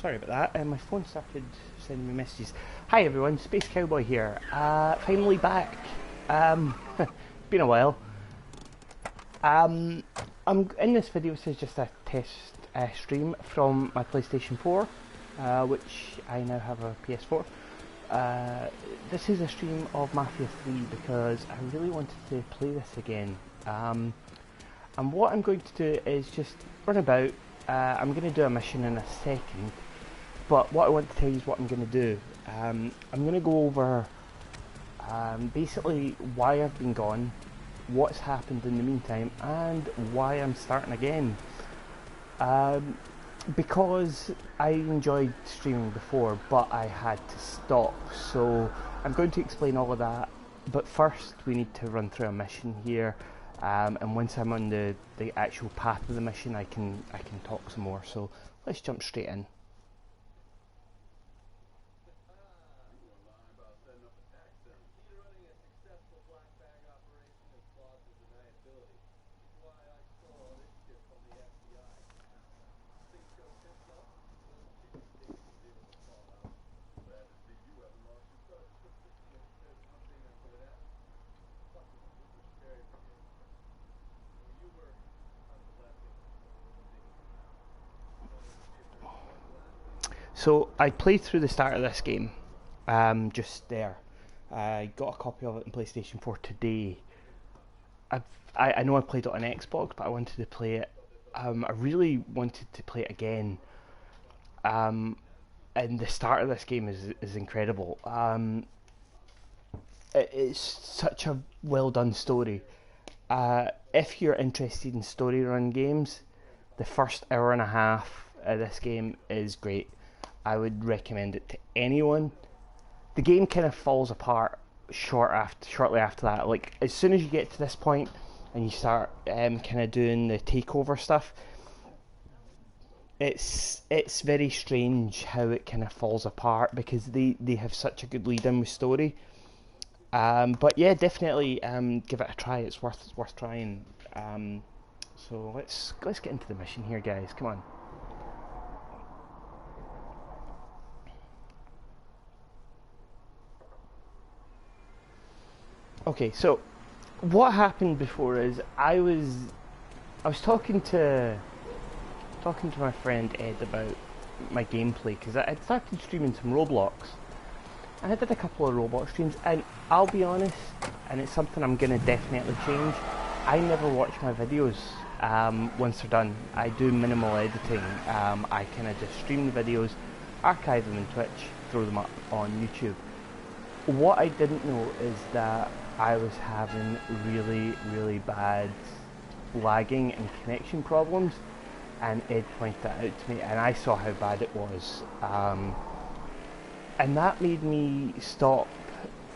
Sorry about that, my phone started sending me messages. Hi everyone, Space Cowboy here. Finally back. Been a while. I'm in this video. This is just a test stream from my PlayStation 4, which I now have a PS4. This is a stream of Mafia 3 because I really wanted to play this again. And what I'm going to do is just run about. I'm going to do a mission in a second, but what I want to tell you is what I'm going to do. I'm going to go over basically why I've been gone, what's happened in the meantime, and why I'm starting again. Because I enjoyed streaming before, but I had to stop, so I'm going to explain all of that. But first we need to run through a mission here. And once I'm on the actual path of the mission, I can talk some more. So let's jump straight in. So I played through the start of this game, just there. I got a copy of it on PlayStation 4 today. I know I played it on Xbox, but I wanted to play it. I really wanted to play it again. And the start of this game is incredible. It's such a well done story. If you're interested in story run games, the first hour and a half of this game is great. I would recommend it to anyone. The game kind of falls apart shortly after that. Like, as soon as you get to this point and you start kind of doing the takeover stuff, it's very strange how it kind of falls apart, because they have such a good lead in with story. But yeah, definitely give it a try. It's worth trying. So let's get into the mission here, guys. Come on. Okay, so what happened before is I was talking to my friend Ed about my gameplay, because I'd started streaming some Roblox, and I did a couple of Roblox streams, and I'll be honest, and it's something I'm gonna definitely change. I never watch my videos once they're done. I do minimal editing. I kind of just stream the videos, archive them in Twitch, throw them up on YouTube. What I didn't know is that I was having really bad lagging and connection problems, and Ed pointed that out to me, and I saw how bad it was, and that made me stop.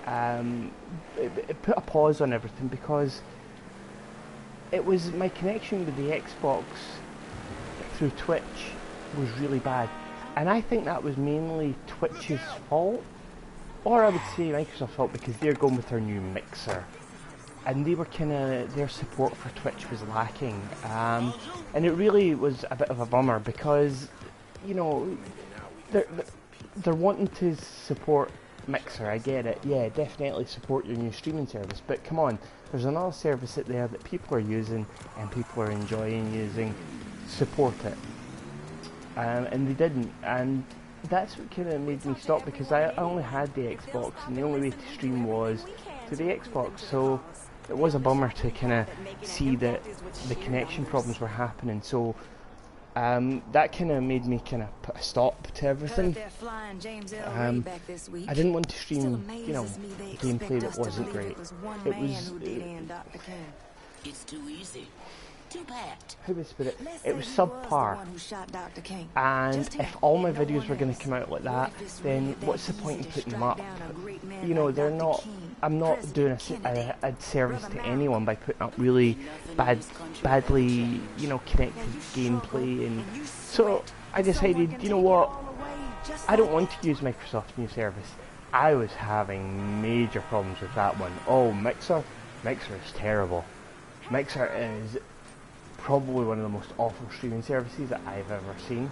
It put a pause on everything, because it was my connection with the Xbox through Twitch was really bad, and I think that was mainly Twitch's fault. Or I would say Microsoft's fault, because they're going with their new mixer, and they were their support for Twitch was lacking, and it really was a bit of a bummer, because, you know, they're wanting to support Mixer. I get it. Yeah, definitely support your new streaming service, but come on, there's another service out there that people are using and people are enjoying using. Support it, and they didn't, and that's what kind of made me stop, because I only had the Xbox, and the only way to stream was to the Xbox, so it was a bummer to kind of see that the connection problems were happening. So that kind of made me kind of put a stop to everything. I didn't want to stream, you know, gameplay that wasn't great. It was it's too easy. How would I put it? It was subpar, and if all my videos were going to come out like that, then what's the point in putting them up? You know, they're not. I'm not doing a service to anyone by putting up really badly, you know, connected gameplay, and so I decided, you know what? I don't want to use Microsoft's new service. I was having major problems with that one. Oh, Mixer is terrible. Mixer is probably one of the most awful streaming services that I've ever seen.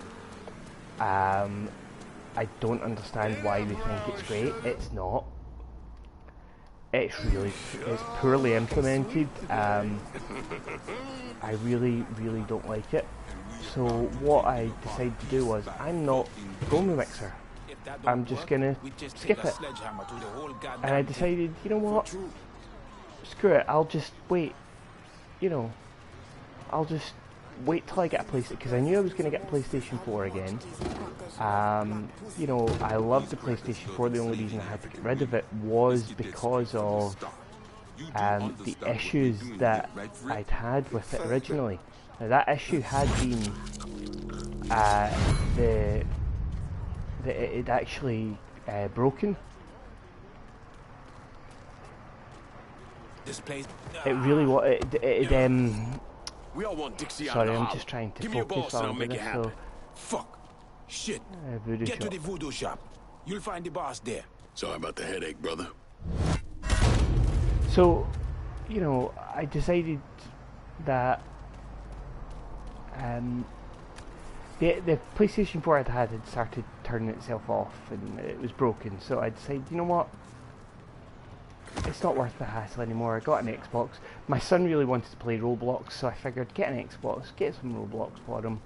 I don't understand why they think it's great. It's not. It's poorly implemented. I really don't like it. So what I decided to do was, I'm not going with Mixer. I'm just gonna skip it. And I decided, you know what? Screw it. I'll just wait. You know, I'll just wait till I get a PlayStation, because I knew I was going to get a PlayStation 4 again. You know, I loved the PlayStation 4. The only reason I had to get rid of it was because of the issues that I'd had with it originally. Now, that issue had been it actually broken. It really was. We all want Dixie out Sorry, of the I'm holler. just trying to Give me your focus boss while and I'll I'm make doing it this. happen. Fuck. Shit. Voodoo Get shop. to the voodoo shop. You'll find the boss there. Sorry about the headache, brother. So, you know, I decided that the PlayStation 4 I'd had started turning itself off and it was broken. So I decided, you know what? It's not worth the hassle anymore. I got an Xbox. My son really wanted to play Roblox, so I figured get an Xbox, get some Roblox for him.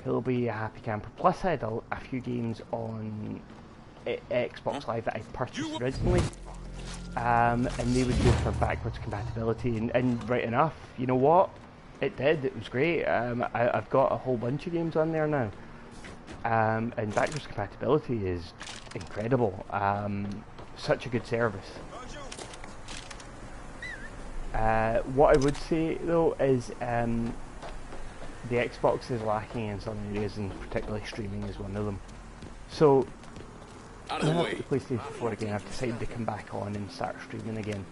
He'll be a happy camper. Plus, I had a few games on Xbox Live that I purchased originally, and they would go for backwards compatibility. And right enough, you know what? It did. It was great. I've got a whole bunch of games on there now, and backwards compatibility is incredible. Such a good service. What I would say though is the Xbox is lacking in some areas, and particularly streaming is one of them. So now I've got the PlayStation 4 again, I've decided to come back on and start streaming again.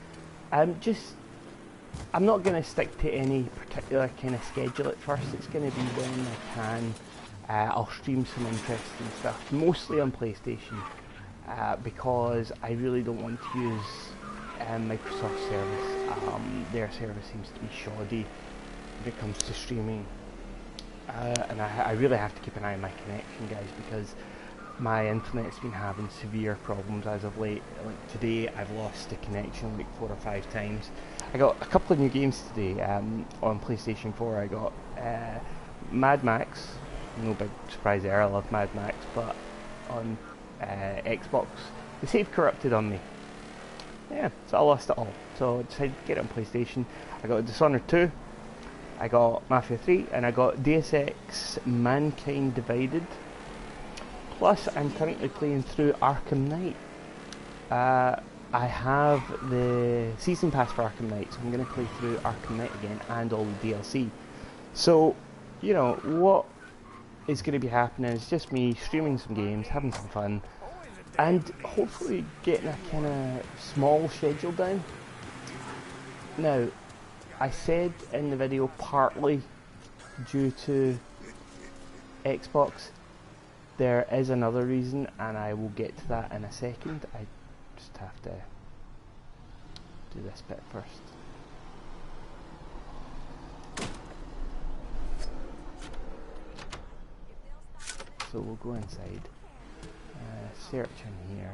I'm not going to stick to any particular kind of schedule at first. It's going to be when I can. I'll stream some interesting stuff, mostly on PlayStation, because I really don't want to use Microsoft service. Their service seems to be shoddy when it comes to streaming, and I really have to keep an eye on my connection, guys, because my internet's been having severe problems as of late. Like today, I've lost the connection like 4 or 5 times. I got a couple of new games today on PlayStation 4. I got Mad Max. No big surprise there. I love Mad Max, but on Xbox, the save corrupted on me. Yeah, so I lost it all. So I decided to get it on PlayStation. I got Dishonored 2, I got Mafia 3, and I got Deus Ex Mankind Divided. Plus, I'm currently playing through Arkham Knight. I have the Season Pass for Arkham Knight, so I'm going to play through Arkham Knight again and all the DLC. So, you know, what is going to be happening is just me streaming some games, having some fun, and hopefully getting a kind of small schedule down. Now, I said in the video partly due to Xbox. There is another reason, and I will get to that in a second. I just have to do this bit first. So we'll go inside, search in here.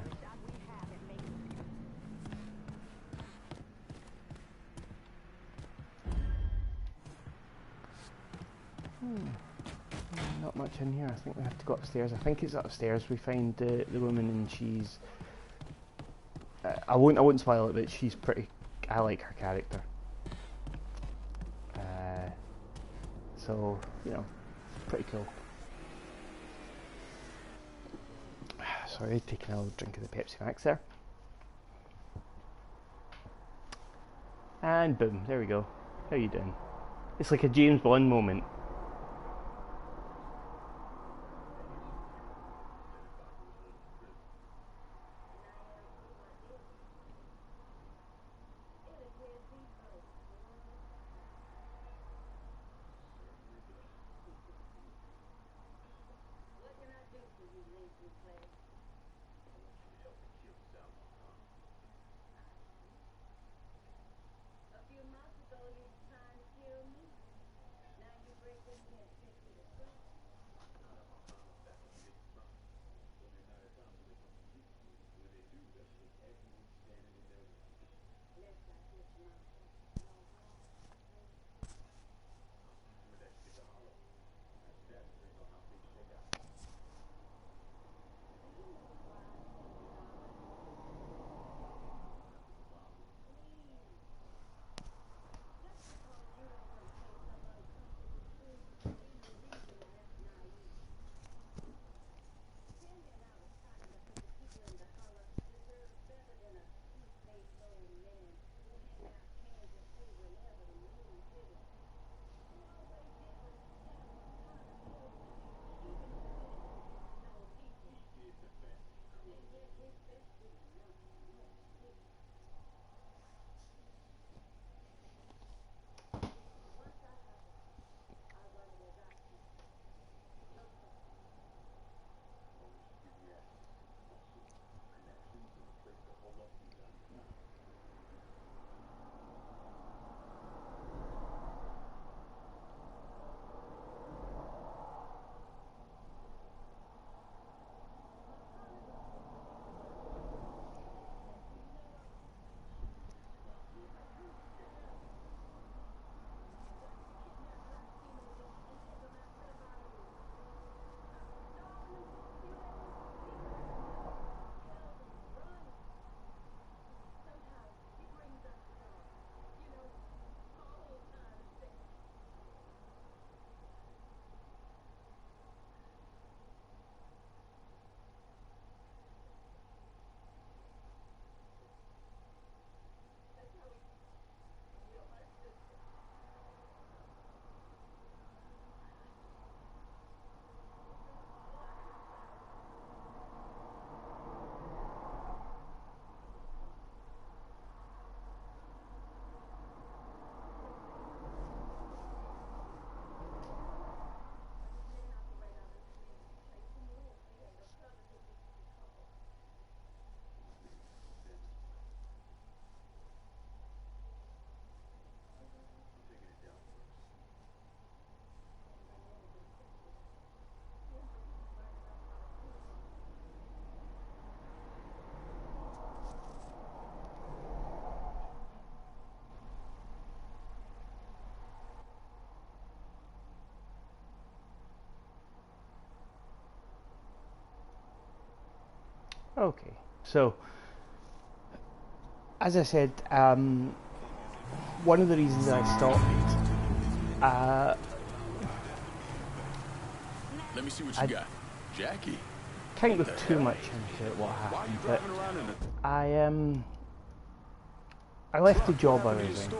Not much in here. I think we have to go upstairs. I think it's upstairs we find the woman, and she's I won't spoil it, but she's pretty. I like her character. So you know, pretty cool. Sorry, taking a little drink of the Pepsi Max there. And boom, there we go. How you doing? It's like a James Bond moment. Okay, so as I said, one of the reasons I stopped, Let me see what you got. Jackie. can't go too much into what happened, but I left the job I was in.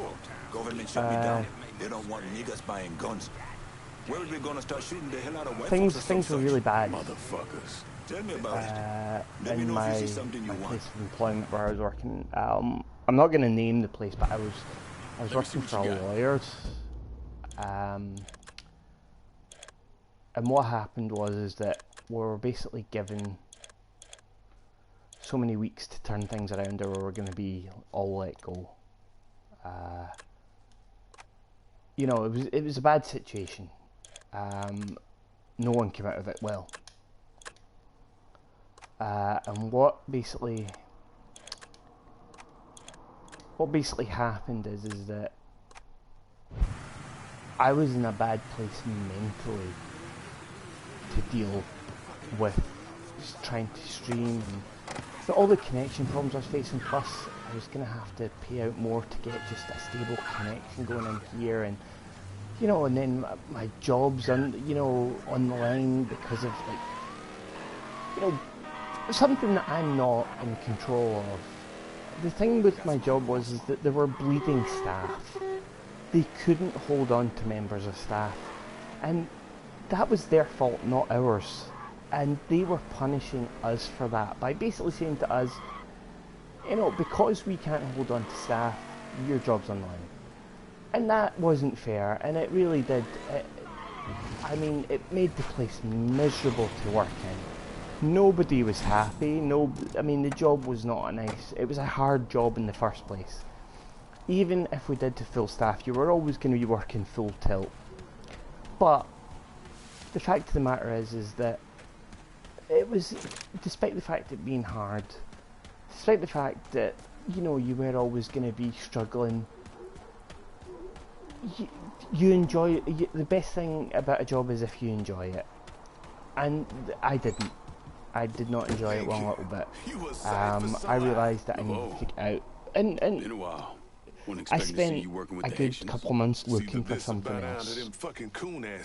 Government shut me down. They don't want niggas buying guns. Where are we gonna start shooting the hell out of white folks or Things were some really such? bad Motherfuckers. Tell me about it. Let me in know if my you see something you want. place of employment where I was working. I'm not going to name the place, but I was working for lawyers. And what happened is that we were basically given so many weeks to turn things around, or we were going to be all let go. You know, it was a bad situation. No one came out of it well. And what basically happened is that I was in a bad place mentally to deal with just trying to stream and all the connection problems I was facing, plus I was going to have to pay out more to get just a stable connection going in here, and you know, and then my job's on the line because of, like, you know, something that I'm not in control of. The thing with my job is that there were bleeding staff. They couldn't hold on to members of staff, and that was their fault, not ours. And they were punishing us for that by basically saying to us, you know, because we can't hold on to staff, your job's on the line. And that wasn't fair, and it really did. I mean, it made the place miserable to work in. Nobody was happy. I mean, the job was not it was a hard job in the first place. Even if we did to full staff, you were always going to be working full tilt. But the fact of the matter is that it was, despite the fact it being hard, despite the fact that, you know, you were always going to be struggling, you enjoy it. The best thing about a job is if you enjoy it, and I didn't. I did not enjoy it one little bit. I realised that I needed to get out, and I spent a good couple of months looking for something else,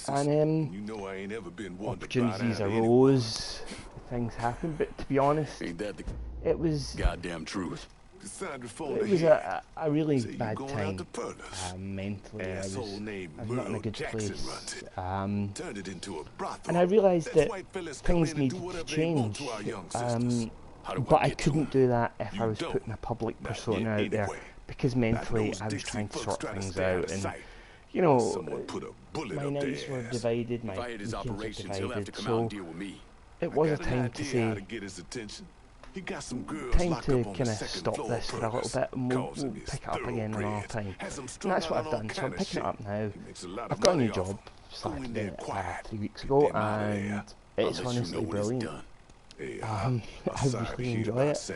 and opportunities arose, things happened, but to be honest, it was goddamn truth. It was a really bad time mentally. I was not in a good place, and I realised that things needed to change, but I couldn't do that if I was putting a public persona out there, because mentally I was trying to sort things out, and you know, my nights were divided, my weekends were divided, so it was a time to say, time to kind of stop this for a little bit, and we'll pick it up again another time. And that's what I've done, so I'm picking it up now. I've got a new job, started it 3 weeks ago, and it's honestly brilliant. I really enjoy it.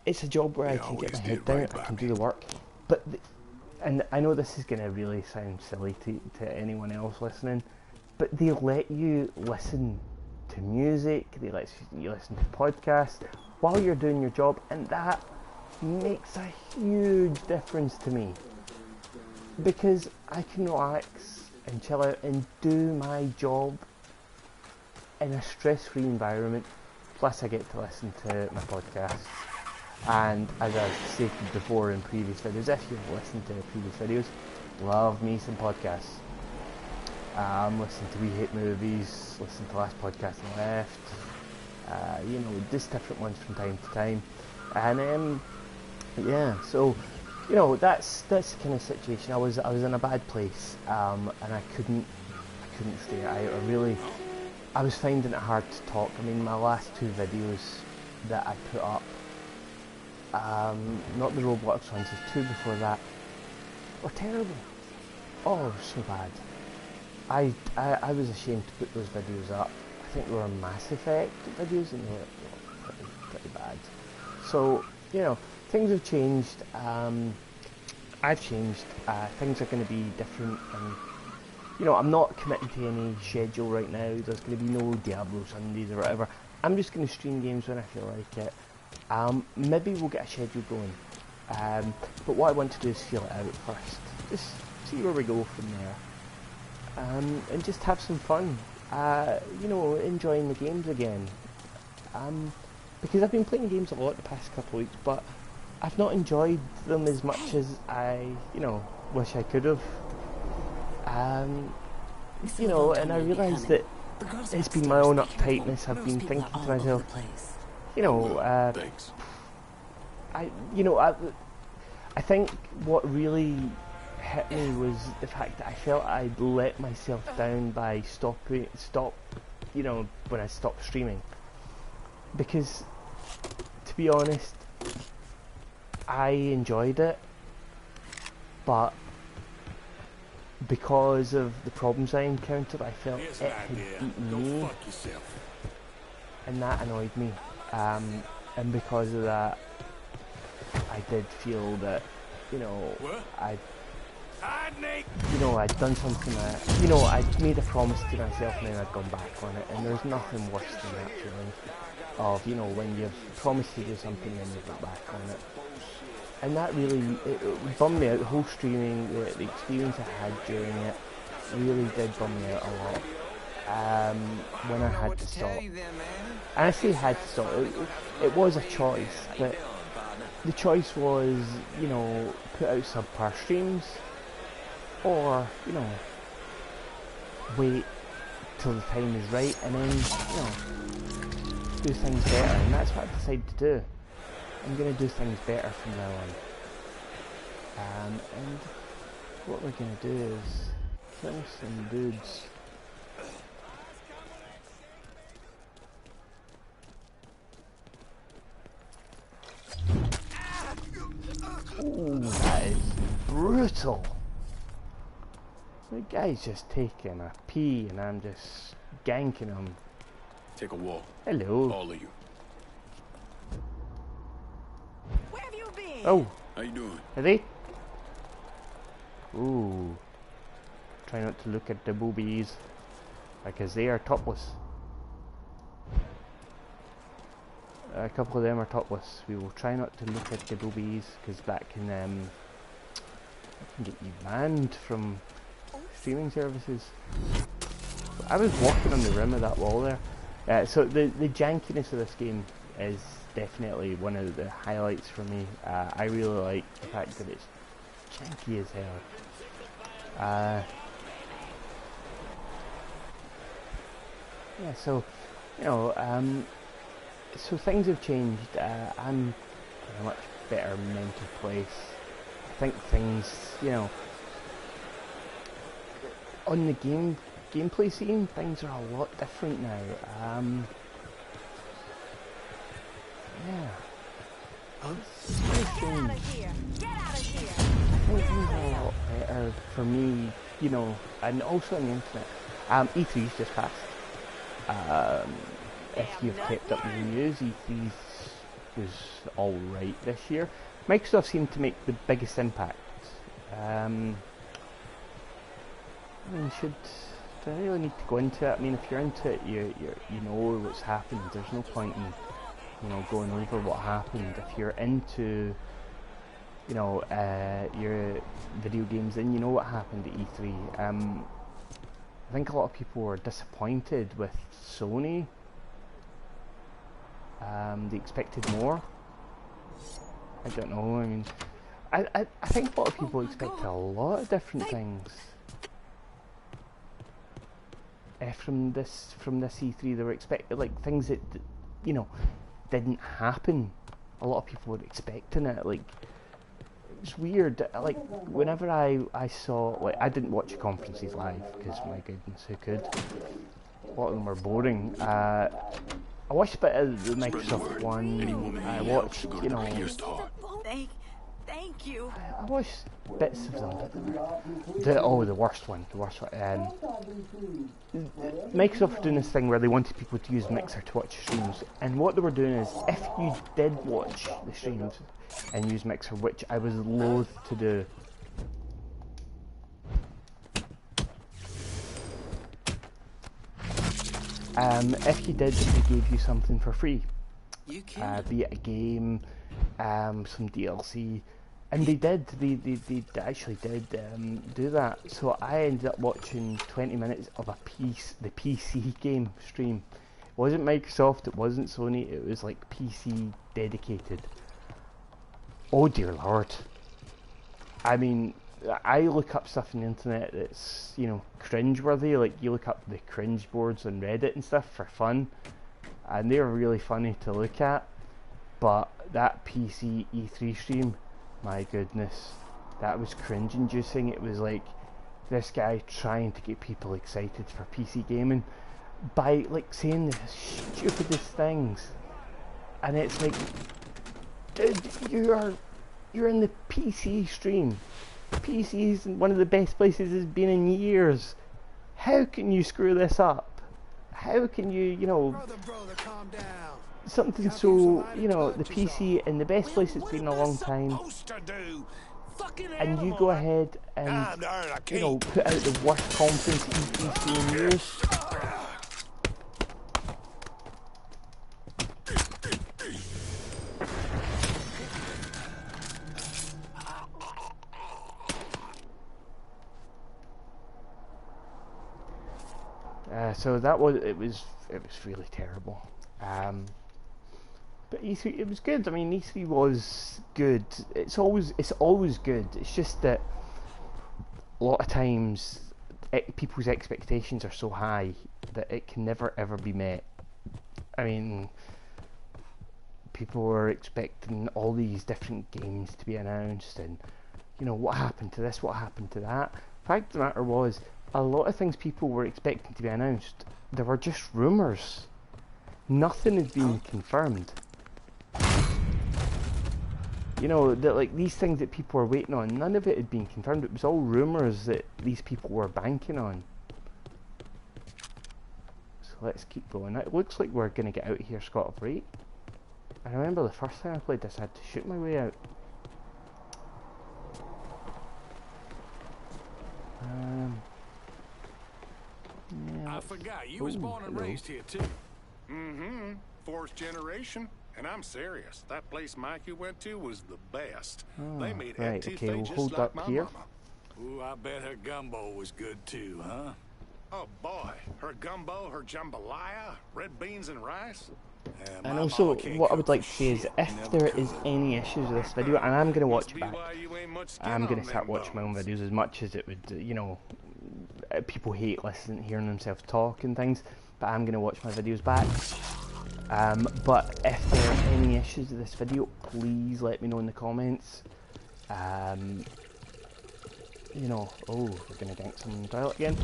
It's a job where I can get my head down, I can do the work, but and I know this is going to really sound silly to anyone else listening, but they let you listen to music, they let you listen to podcasts while you're doing your job, and that makes a huge difference to me, because I can relax and chill out and do my job in a stress-free environment, plus I get to listen to my podcasts. And as I've stated before in previous videos, if you've listened to previous videos, love me some podcasts. Listen to We Hate Movies, listen to Last Podcast on the Left, you know, just different ones from time to time, and yeah, so you know, that's the kind of situation. I was in a bad place, and I couldn't stay. I was finding it hard to talk. I mean, my last 2 videos that I put up, not the Roblox ones, the 2 before that, were terrible. Oh, so bad. I was ashamed to put those videos up. I think they were Mass Effect videos, and they were pretty bad. So, you know, things have changed. I've changed. Things are going to be different, and you know, I'm not committing to any schedule right now. There's going to be no Diablo Sundays or whatever. I'm just going to stream games when I feel like it. Maybe we'll get a schedule going. But what I want to do is feel it out first. Just see where we go from there. And just have some fun. You know, enjoying the games again. Because I've been playing games a lot the past couple of weeks, but I've not enjoyed them as much as I, you know, wish I could have. You know, and I realised that it's been my own uptightness. I've been thinking to myself, you know, I think what really hit me was the fact that I felt I'd let myself down by you know, when I stopped streaming. Because, to be honest, I enjoyed it, but because of the problems I encountered, I felt it had beaten me, and that annoyed me. And because of that, I did feel that, you know, I'd done something that, you know, I'd made a promise to myself and then I'd gone back on it, and there's nothing worse than that feeling of, you know, when you've promised to do something and then you go back on it. And that really, it bummed me out. The whole streaming, the experience I had during it really did bum me out a lot. When I had to stop. And I say had to stop, it was a choice, but the choice was, you know, put out subpar streams, or, you know, wait till the time is right and then, you know, do things better. And that's what I decided to do. I'm going to do things better from now on. And what we're going to do is kill some dudes. Ooh, that is brutal. The guy's just taking a pee and I'm just ganking him. Take a walk. Hello. All of you. Where have you been? Oh. How you doing? Are they? Ooh. Try not to look at the boobies, because they are topless. A couple of them are topless. We will try not to look at the boobies, because that can get you banned from streaming services. I was walking on the rim of that wall there. So the jankiness of this game is definitely one of the highlights for me. I really like the fact that it's janky as hell. Yeah, so, you know, so things have changed. I'm in a much better mental place. I think things, you know, on the gameplay scene, things are a lot different now. Yeah. It's very strange. Get out of here! I think things are a lot better for me, you know, and also on the internet. E3's just passed. If you've kept up with the news, E3 was alright this year. Microsoft seemed to make the biggest impact. I mean, do I really need to go into it? I mean, if you're into it, you know what's happened. There's no point in, you know, going over what happened. If you're into, you know, your video games, then you know what happened at E3. I think a lot of people were disappointed with Sony. They expected more. I don't know. I mean, I think a lot of people expected a lot of different things. From this E3, they were expecting like things that, you know, didn't happen. A lot of people were expecting it. Like, it's weird. Like, whenever I saw, like, I didn't watch the conferences live because, my goodness, who could? A lot of them were boring. I watched a bit of the Microsoft one. I watched, you know, Thank you. I watched bits of them. The worst one. Microsoft were doing this thing where they wanted people to use Mixer to watch streams, and what they were doing is, if you did watch the streams and use Mixer, which I was loath to do, If you did, they gave you something for free, You can. be it a game, some DLC, and they did. They actually did do that. So I ended up watching 20 minutes of the PC game stream. It wasn't Microsoft, it wasn't Sony, it was like PC dedicated. Oh dear lord. I mean, I look up stuff on the internet that's, you know, cringe-worthy, like you look up the cringe boards on Reddit and stuff for fun, and they're really funny to look at, but that PC E3 stream, my goodness, that was cringe-inducing. It was like this guy trying to get people excited for PC gaming by like saying the stupidest things, and it's like, dude, you're in the PC stream. PC is one of the best places it's been in years. How can you screw this up? How can you, you know, Brother, calm down. something so, you know, the PC in the best place it's been in a long time, and you go ahead and, you know, put out the worst conference E3 in years. So that was it was really terrible. But E3, it was good. I mean, E3 was good. It's always good. It's just that a lot of times people's expectations are so high that it can never ever be met. I mean, people were expecting all these different games to be announced, and you know, what happened to this, what happened to that. The fact of the matter was, a lot of things people were expecting to be announced, there were just rumours. Nothing had been confirmed. You know, that like these things that people were waiting on, none of it had been confirmed. It was all rumours that these people were banking on. So let's keep going. It looks like we're going to get out of here scot-free. I remember the first time I played this, I had to shoot my way out. Yeah, I forgot you was born and raised here too. Mm-hmm. Fourth generation. And I'm serious. That place Mikey went to was the best. They made right, etouffee okay, we'll just hold like up my here. mama. Ooh, I bet her gumbo was good too, huh? Oh boy, her gumbo, her jambalaya, red beans and rice. Yeah, And my also, mama can't what I cook would like for to say is, shit. if Never there is could. any issues with this video, and I'm going to watch Must be back, why you ain't much skin I'm on going to start them watching my own bones. videos as much as it would, you know, people hate listening, hearing themselves talk and things, but I'm going to watch my videos back. But if there are any issues with this video, please let me know in the comments. You know, oh, we're going to gank someone in the toilet again.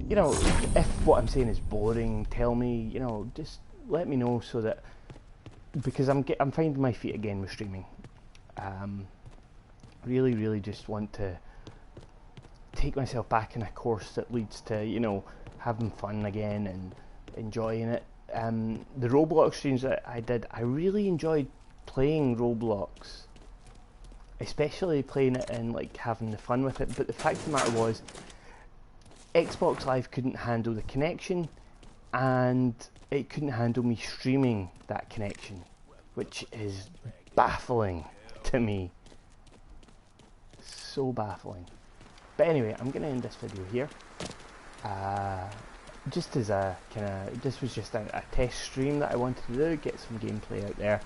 You know, if what I'm saying is boring, tell me, you know, just let me know so that, because I'm finding my feet again with streaming. Really just want to take myself back in a course that leads to, you know, having fun again and enjoying it. The Roblox streams that I did, I really enjoyed playing Roblox, especially playing it and like having the fun with it. But the fact of the matter was, Xbox Live couldn't handle the connection, and it couldn't handle me streaming that connection, which is baffling to me. So baffling. But anyway, I'm going to end this video here. Just as a kind of, this was just a test stream that I wanted to do, get some gameplay out there,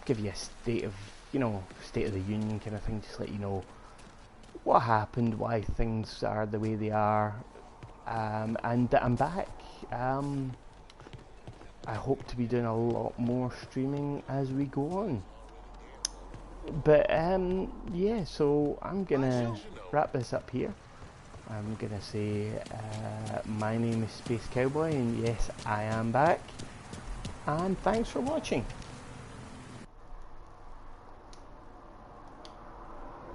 give you a state of, you know, state of the union kind of thing, just let you know what happened, why things are the way they are, and that I'm back. I hope to be doing a lot more streaming as we go on. But yeah, so I'm gonna wrap this up here. I'm gonna say my name is Space Cowboy, and yes, I am back, and thanks for watching.